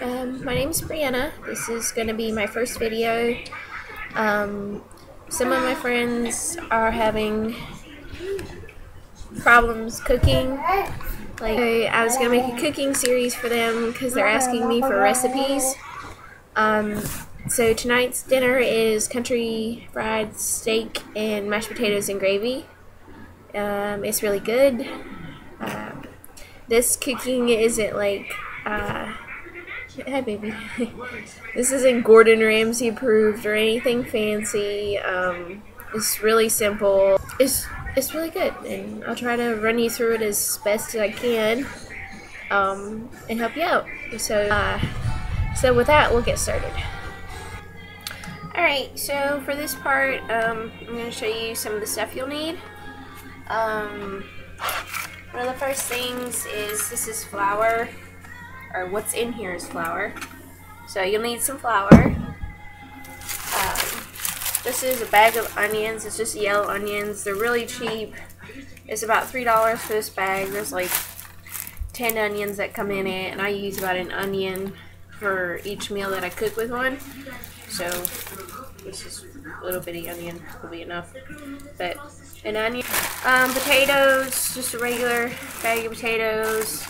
My name is Brianna. This is going to be my first video. Some of my friends are having problems cooking. Like, I was going to make a cooking series for them because they're asking me for recipes. So tonight's dinner is country fried steak and mashed potatoes and gravy. It's really good. This cooking isn't like, hi baby. This isn't Gordon Ramsay approved or anything fancy. It's really simple. It's really good, and I'll try to run you through it as best as I can, and help you out. So with that, we'll get started. Alright, so for this part, I'm going to show you some of the stuff you'll need. One of the first things is this is flour, or what's in here is flour. So you'll need some flour. This is a bag of onions. It's just yellow onions. They're really cheap. It's about $3 for this bag. There's like 10 onions that come in it, and I use about an onion for each meal that I cook with one. So this is a little bitty onion will be enough. But an onion. Potatoes, just a regular bag of potatoes.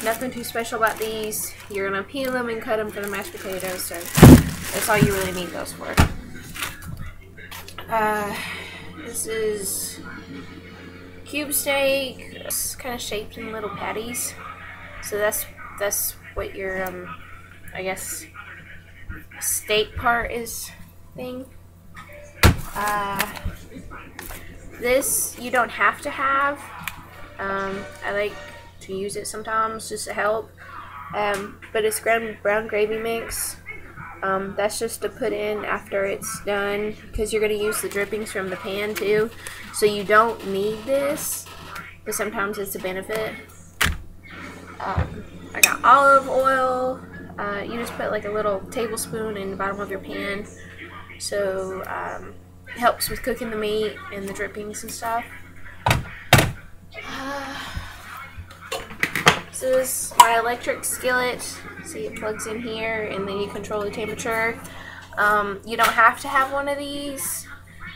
Nothing too special about these. You're going to peel them and cut them for the mashed potatoes, so that's all you really need those for. This is cube steak. It's kind of shaped in little patties. So that's what your, I guess, steak part is thing. This you don't have to have. I like to use it sometimes just to help. But it's brown gravy mix. That's just to put in after it's done, because you're going to use the drippings from the pan too. So you don't need this, but sometimes it's a benefit. I got olive oil. You just put like a little tablespoon in the bottom of your pan. So it helps with cooking the meat and the drippings and stuff. So this is my electric skillet. See, it plugs in here, and then you control the temperature. You don't have to have one of these,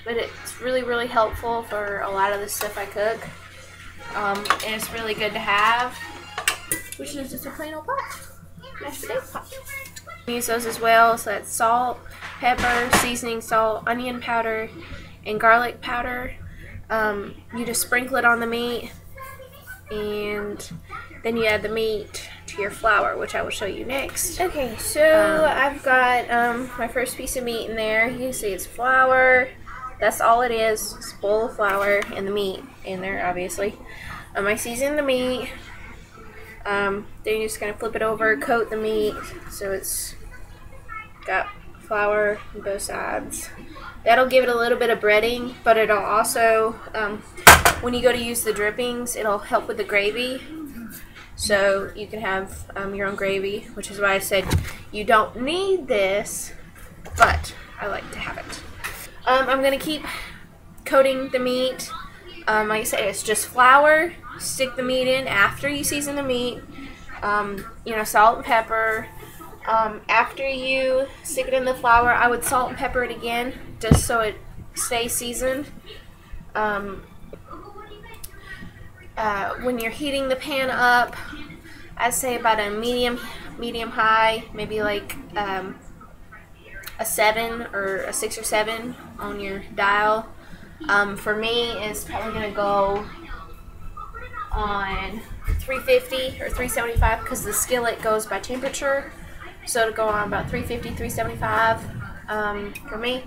but it's really helpful for a lot of the stuff I cook. And it's really good to have, which is just a plain old pot, mashed potato pot. Use those as well. So that's salt, pepper, seasoning salt, onion powder, and garlic powder. You just sprinkle it on the meat, and then you add the meat to your flour, which I will show you next. Okay, so I've got my first piece of meat in there. You can see it's flour. That's all it is. It's a bowl of flour and the meat in there, obviously. I season the meat. Then you just kind of flip it over, coat the meat so it's got flour on both sides. That'll give it a little bit of breading, but it'll also, when you go to use the drippings, it'll help with the gravy. So you can have your own gravy, which is why I said you don't need this, but I like to have it. I'm going to keep coating the meat. Like I said, it's just flour. Stick the meat in after you season the meat. You know, salt and pepper. After you stick it in the flour, I would salt and pepper it again, just so it stays seasoned. When you're heating the pan up, I'd say about a medium high, maybe like a 7 or a 6 or 7 on your dial. For me, it's probably going to go on 350 or 375 because the skillet goes by temperature. So it'll go on about 350, 375 for me.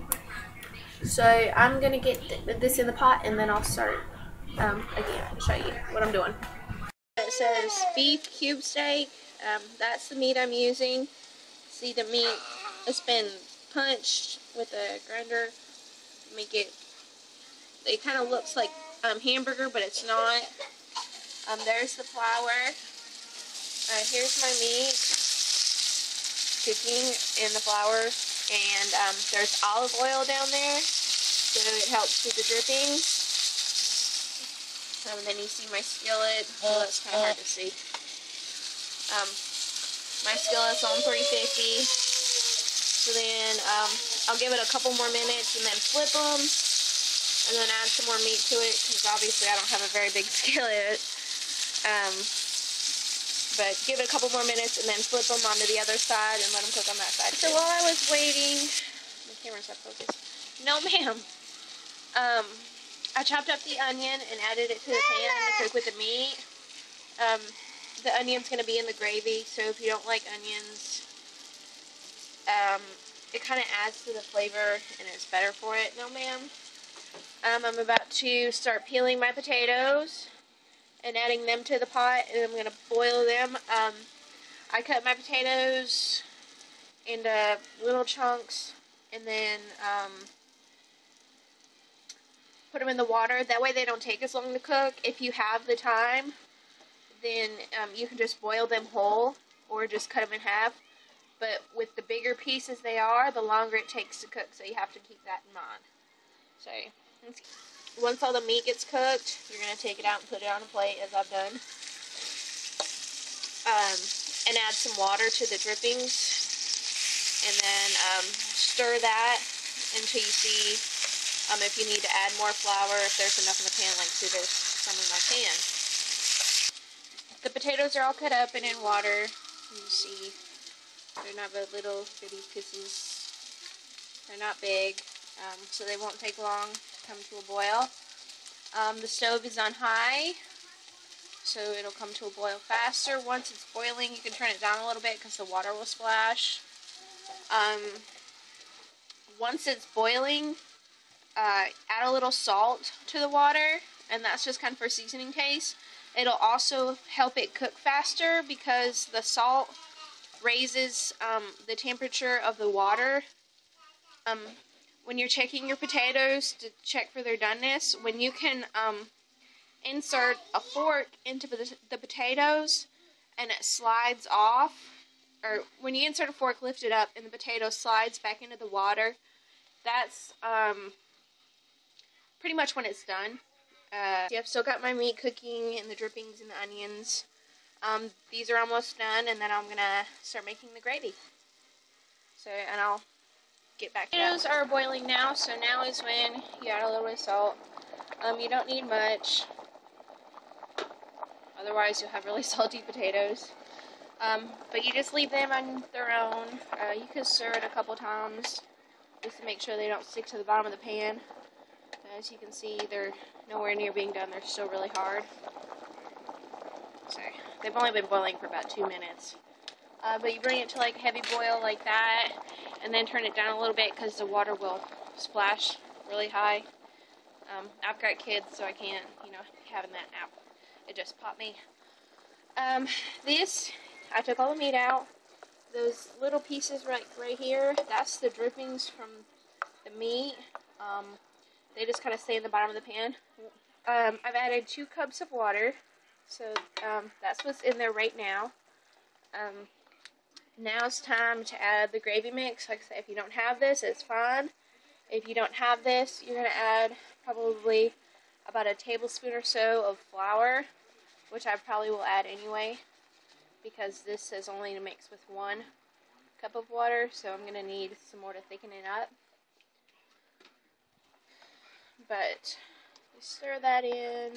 So I'm going to get this in the pot, and then I'll start again and show you what I'm doing. It says beef cube steak. That's the meat I'm using. See, the meat has been punched with a grinder. Make it kind of looks like hamburger, but it's not. There's the flour. Here's my meat cooking in the flour, and there's olive oil down there, so it helps with the drippings. And then you see my skillet. Oh, that's kind of hard to see. My skillet's on 350. So then I'll give it a couple more minutes and then flip them. And then add some more meat to it, because obviously I don't have a very big skillet. But give it a couple more minutes and then flip them onto the other side and let them cook on that side. So while I was waiting, my camera's not focused. No, ma'am. I chopped up the onion and added it to the pan to cook with the meat. The onion's going to be in the gravy, so if you don't like onions, it kind of adds to the flavor and it's better for it. No, ma'am. I'm about to start peeling my potatoes and adding them to the pot, and I'm going to boil them. I cut my potatoes into little chunks and then put them in the water. That way they don't take as long to cook. If you have the time, then you can just boil them whole or just cut them in half. But with the bigger pieces they are, the longer it takes to cook, so you have to keep that in mind. So once all the meat gets cooked, you're going to take it out and put it on a plate, as I've done. And add some water to the drippings. And then stir that until you see if you need to add more flour, if there's enough in the pan, like see there's some in my pan. The potatoes are all cut up and in water. You see they're not but little bitty pieces. They're not big, so they won't take long to come to a boil. The stove is on high, so it'll come to a boil faster. Once it's boiling, you can turn it down a little bit because the water will splash. Once it's boiling, add a little salt to the water, and that's just kind of for seasoning taste. It'll also help it cook faster because the salt raises the temperature of the water. When you're checking your potatoes to check for their doneness, when you can insert a fork into the potatoes and it slides off, or when you insert a fork, lift it up, and the potato slides back into the water, that's pretty much when it's done. See, I've still got my meat cooking and the drippings and the onions. These are almost done, and then I'm going to start making the gravy. So, and I'll get back to that. Potatoes are boiling now, so now is when you add a little bit of salt. You don't need much, otherwise you'll have really salty potatoes. But you just leave them on their own. You can stir it a couple times just to make sure they don't stick to the bottom of the pan. As you can see, they're nowhere near being done. They're still really hard. So they've only been boiling for about 2 minutes. But you bring it to like a heavy boil like that, and then turn it down a little bit because the water will splash really high. I've got kids, so I can't, having that now. It just popped me. This, I took all the meat out. Those little pieces right here, that's the drippings from the meat. They just kind of stay in the bottom of the pan. I've added 2 cups of water, so that's what's in there right now. Now it's time to add the gravy mix. Like I said, if you don't have this, it's fine. If you don't have this, you're going to add probably about a tablespoon or so of flour, which I probably will add anyway, because this says only to mix with 1 cup of water, so I'm going to need some more to thicken it up. But you stir that in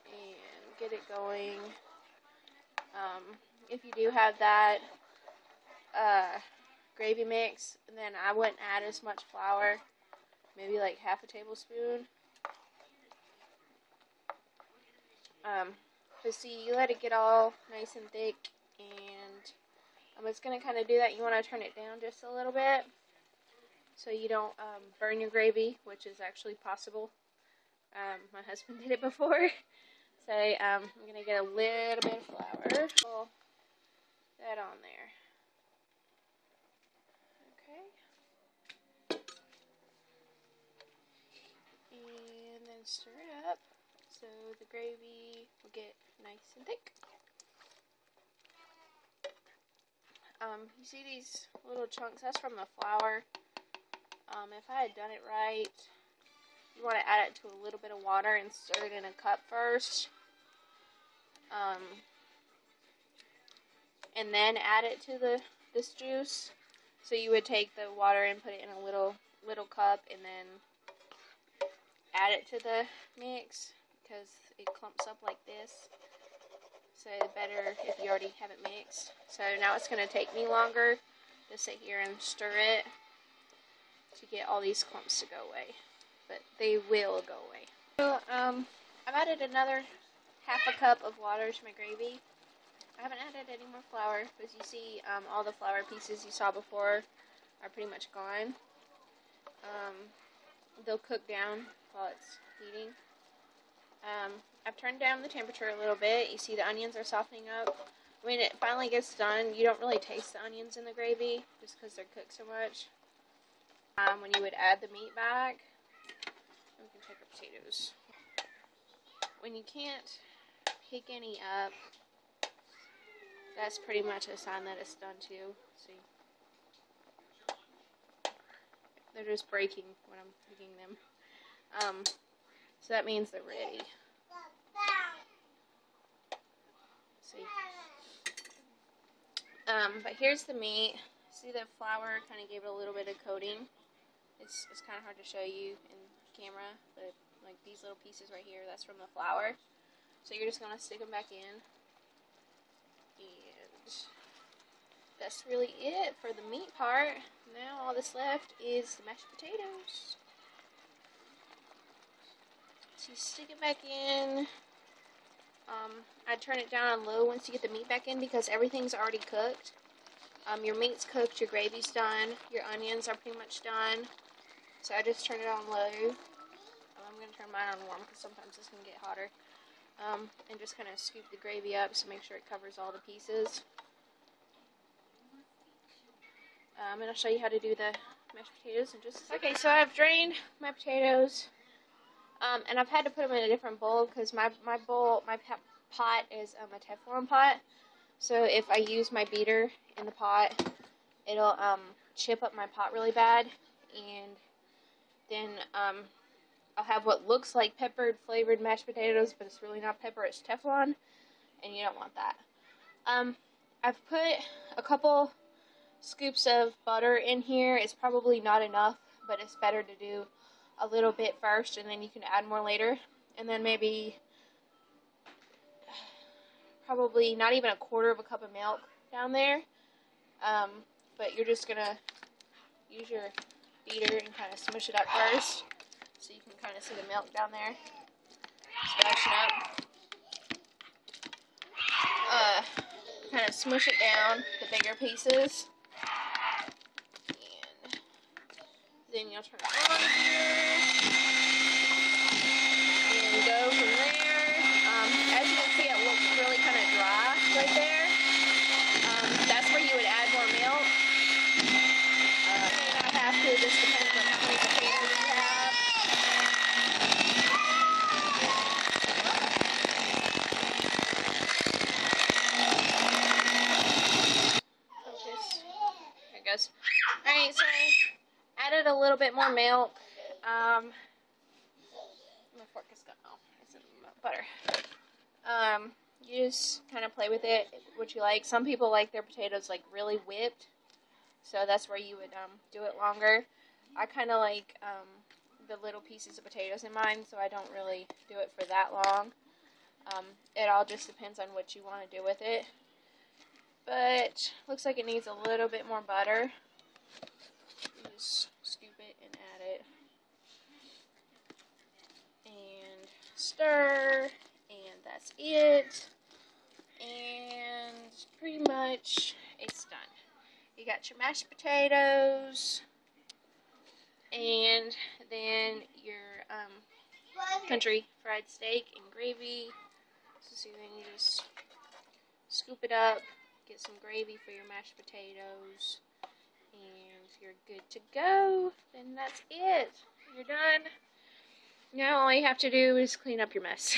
and get it going. If you do have that gravy mix, then I wouldn't add as much flour, maybe like half a tablespoon. But see, you let it get all nice and thick, and it's going to kind of do that. You want to turn it down just a little bit so you don't burn your gravy, which is actually possible. My husband did it before. So I'm going to get a little bit of flour. Pull that on there. Okay. And then stir it up so the gravy will get nice and thick. You see these little chunks? That's from the flour. If I had done it right, you want to add it to a little bit of water and stir it in a cup first. and then add it to this juice. So you would take the water and put it in a little cup and then add it to the mix because it clumps up like this. So better if you already have it mixed. So now it's going to take me longer to sit here and stir it to get all these clumps to go away. But they will go away. So I've added another half a cup of water to my gravy. I haven't added any more flour, but as you see, all the flour pieces you saw before are pretty much gone. They'll cook down while it's heating. I've turned down the temperature a little bit. You see the onions are softening up. When it finally gets done, you don't really taste the onions in the gravy just because they're cooked so much. When you would add the meat back, we can take our potatoes. When you can't pick any up, that's pretty much a sign that it's done too. See? They're just breaking when I'm picking them. So that means they're ready. See? But here's the meat. See, the flour kind of gave it a little bit of coating. It's kind of hard to show you in camera, but like these little pieces right here, that's from the flour. So you're just going to stick them back in. And that's really it for the meat part. Now all that's left is the mashed potatoes. So you stick it back in. I turn it down on low once you get the meat back in because everything's already cooked. Your meat's cooked, your gravy's done, your onions are pretty much done. So I just turn it on low. I'm going to turn mine on warm because sometimes this can get hotter. And just kind of scoop the gravy up to make sure it covers all the pieces. And I'll show you how to do the mashed potatoes in just a second. Okay, so I've drained my potatoes. And I've had to put them in a different bowl because my pot is a Teflon pot. So if I use my beater in the pot, it'll chip up my pot really bad. And then I'll have what looks like peppered flavored mashed potatoes, but it's really not pepper, it's Teflon. And you don't want that. I've put a couple scoops of butter in here. It's probably not enough, but it's better to do a little bit first and then you can add more later. And then maybe probably not even a quarter of a cup of milk down there. But you're just going to use your beater and kind of smush it up first. So you can kind of see the milk down there. Smash it up. Kind of smush it down, the bigger pieces. And then you'll turn it on here. And go from there. As you can see, it looks really kind of dry right there. That's where you would add more milk. You may not have to, it just depends on how many potatoes you have. Focus. There it goes. Alright, so I added a little bit more milk. My fork is gone. Oh, it's in butter. You just kind of play with it, what you like. Some people like their potatoes like really whipped, so that's where you would do it longer. I kind of like the little pieces of potatoes in mine, so I don't really do it for that long. It all just depends on what you want to do with it. But looks like it needs a little bit more butter. You just scoop it and add it. And stir. And that's it. And pretty much it's done. You got your mashed potatoes. And then your country fried steak and gravy. So then you just scoop it up. Get some gravy for your mashed potatoes. And you're good to go. Then that's it. You're done. Now all you have to do is clean up your mess.